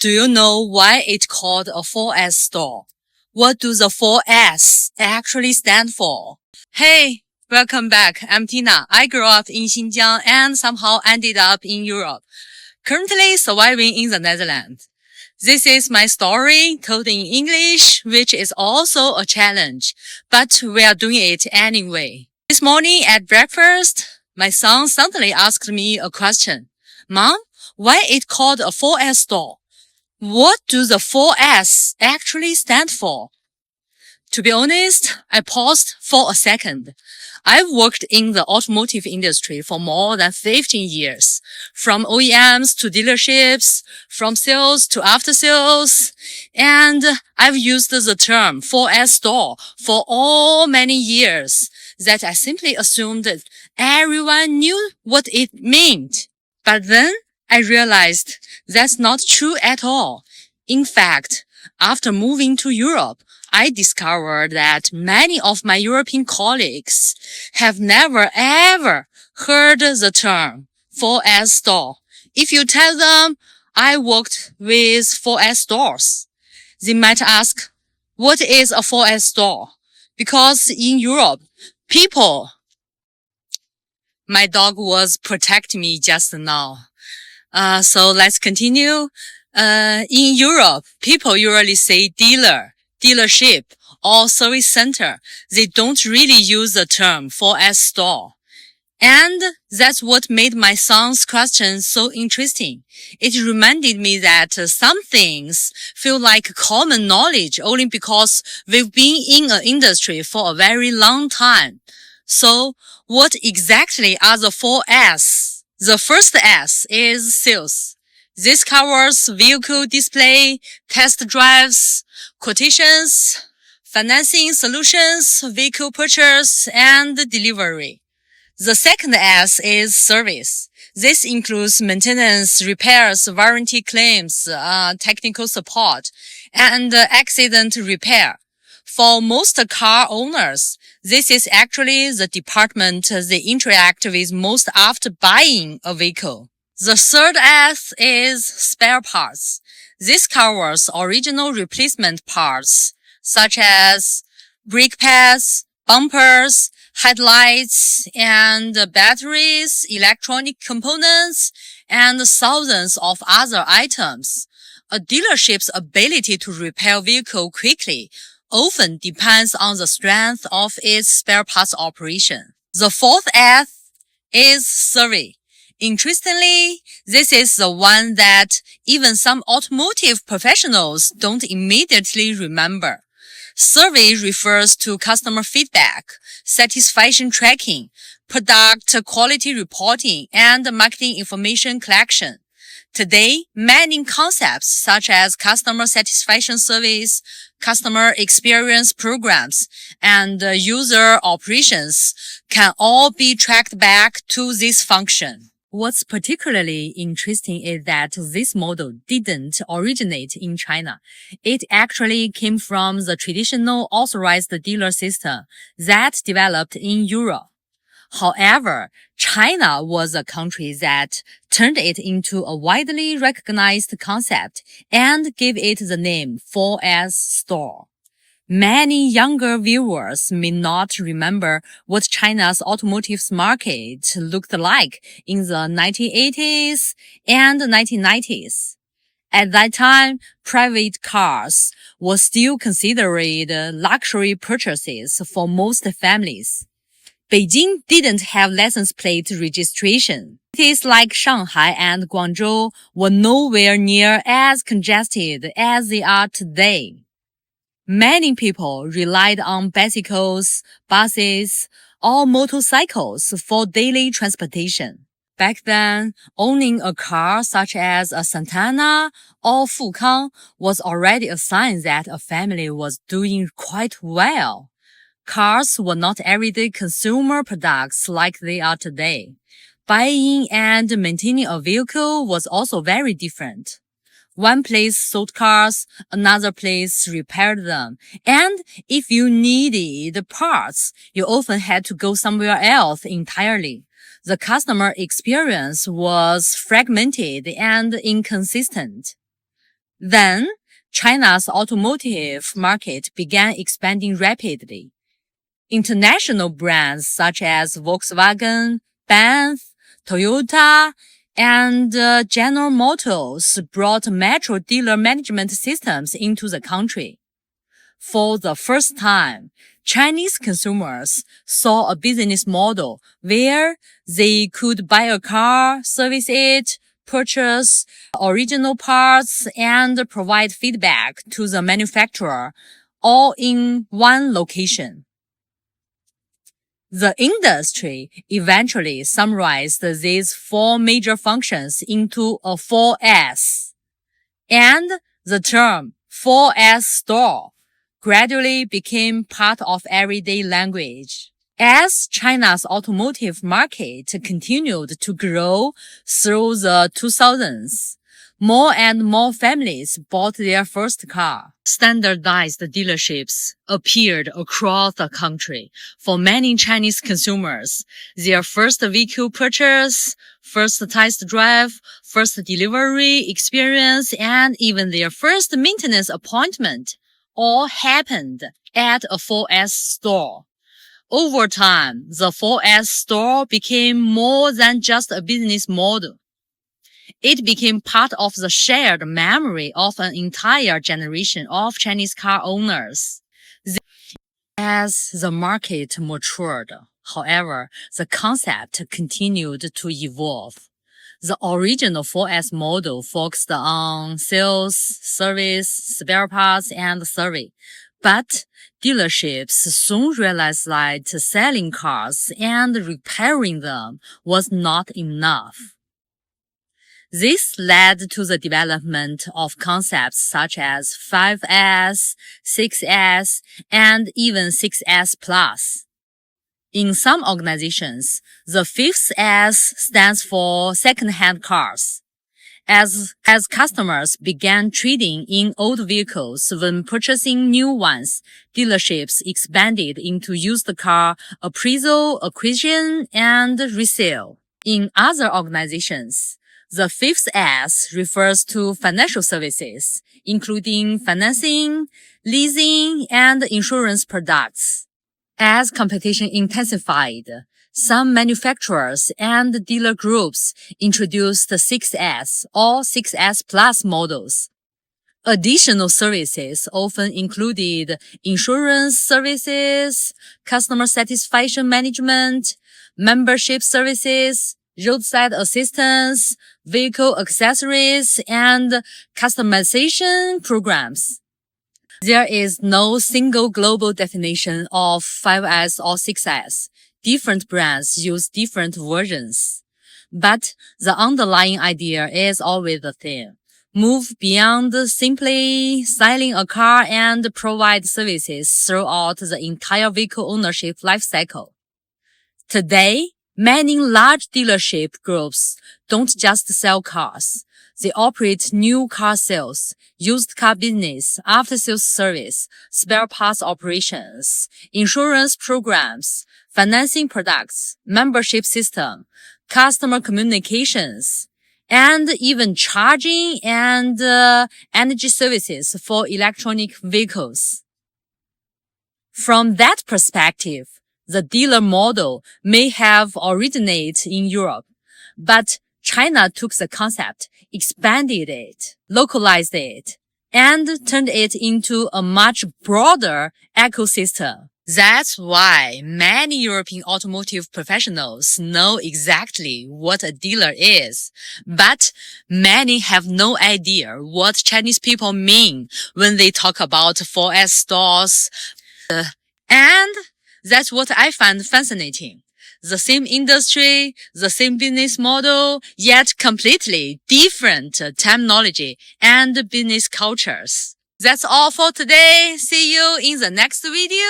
Do you know why it's called a 4S store? What do the 4S actually stand for? Hey, welcome back. I'm Tina. I grew up in Xinjiang and somehow ended up in Europe, currently surviving in the Netherlands. This is my story told in English, which is also a challenge, but we are doing it anyway. This morning at breakfast, my son suddenly asked me a question. Mom, why it called a 4S store? What do the 4S actually stand for? To be honest, I paused for a second. I've worked in the automotive industry for more than 15 years, from OEMs to dealerships, from sales to after sales, and I've used the term 4S store for all many years that I simply assumed that everyone knew what it meant. But then I realized that's not true at all. In fact, after moving to Europe, I discovered that many of my European colleagues have never ever heard the term 4S store. If you tell them I worked with 4S stores, they might ask, what is a 4S store? Because in Europe, my dog was protecting me just now. So let's continue. In Europe, people usually say dealership, or service center. They don't really use the term 4S store. And that's what made my son's question so interesting. It reminded me that some things feel like common knowledge only because we've been in an industry for a very long time. So, what exactly are the 4S? The first S is sales. This covers vehicle display, test drives, quotations, financing solutions, vehicle purchase, and delivery. The second S is service. This includes maintenance, repairs, warranty claims, technical support, and accident repair. For most car owners, this is actually the department they interact with most after buying a vehicle. The third S is spare parts. This covers original replacement parts, such as brake pads, bumpers, headlights, and batteries, electronic components, and thousands of other items. A dealership's ability to repair a vehicle quickly often depends on the strength of its spare parts operation. The fourth S is survey. Interestingly, this is the one that even some automotive professionals don't immediately remember. Survey refers to customer feedback, satisfaction tracking, product quality reporting, and marketing information collection. Today, many concepts such as customer satisfaction surveys, customer experience programs, and user operations can all be tracked back to this function. What's particularly interesting is that this model didn't originate in China. It actually came from the traditional authorized dealer system that developed in Europe. However, China was a country that turned it into a widely recognized concept and gave it the name 4S store. Many younger viewers may not remember what China's automotive market looked like in the 1980s and 1990s. At that time, private cars were still considered luxury purchases for most families. Beijing didn't have license plate registration. Cities like Shanghai and Guangzhou were nowhere near as congested as they are today. Many people relied on bicycles, buses, or motorcycles for daily transportation. Back then, owning a car such as a Santana or Fukang was already a sign that a family was doing quite well. Cars were not everyday consumer products like they are today. Buying and maintaining a vehicle was also very different. One place sold cars, another place repaired them. And if you needed parts, you often had to go somewhere else entirely. The customer experience was fragmented and inconsistent. Then, China's automotive market began expanding rapidly. International brands such as Volkswagen, Benz, Toyota, and General Motors brought metro dealer management systems into the country. For the first time, Chinese consumers saw a business model where they could buy a car, service it, purchase original parts, and provide feedback to the manufacturer, all in one location. The industry eventually summarized these four major functions into a 4S, and the term 4S store gradually became part of everyday language. As China's automotive market continued to grow through the 2000s, more and more families bought their first car. Standardized dealerships appeared across the country. For many Chinese consumers, their first vehicle purchase, first test drive, first delivery experience, and even their first maintenance appointment all happened at a 4S store. Over time, the 4S store became more than just a business model. It became part of the shared memory of an entire generation of Chinese car owners. As the market matured, however, the concept continued to evolve. The original 4S model focused on sales, service, spare parts, and service. But dealerships soon realized that selling cars and repairing them was not enough. This led to the development of concepts such as 5S, 6S, and even 6S Plus. In some organizations, the fifth S stands for second-hand cars. As customers began trading in old vehicles when purchasing new ones, dealerships expanded into used car appraisal, acquisition, and resale. In other organizations, the fifth S refers to financial services, including financing, leasing, and insurance products. As competition intensified, some manufacturers and dealer groups introduced 6S or 6S Plus models. Additional services often included insurance services, customer satisfaction management, membership services, roadside assistance, vehicle accessories, and customization programs. There is no single global definition of 5S or 6S. Different brands use different versions. But the underlying idea is always the same. Move beyond simply selling a car and provide services throughout the entire vehicle ownership lifecycle. Today, many large dealership groups don't just sell cars. They operate new car sales, used car business, after-sales service, spare parts operations, insurance programs, financing products, membership system, customer communications, and even charging and energy services for electronic vehicles. From that perspective, the dealer model may have originated in Europe, but China took the concept, expanded it, localized it, and turned it into a much broader ecosystem. That's why many European automotive professionals know exactly what a dealer is, but many have no idea what Chinese people mean when they talk about 4S stores. And that's what I find fascinating. The same industry, the same business model, yet completely different terminology and business cultures. That's all for today. See you in the next video.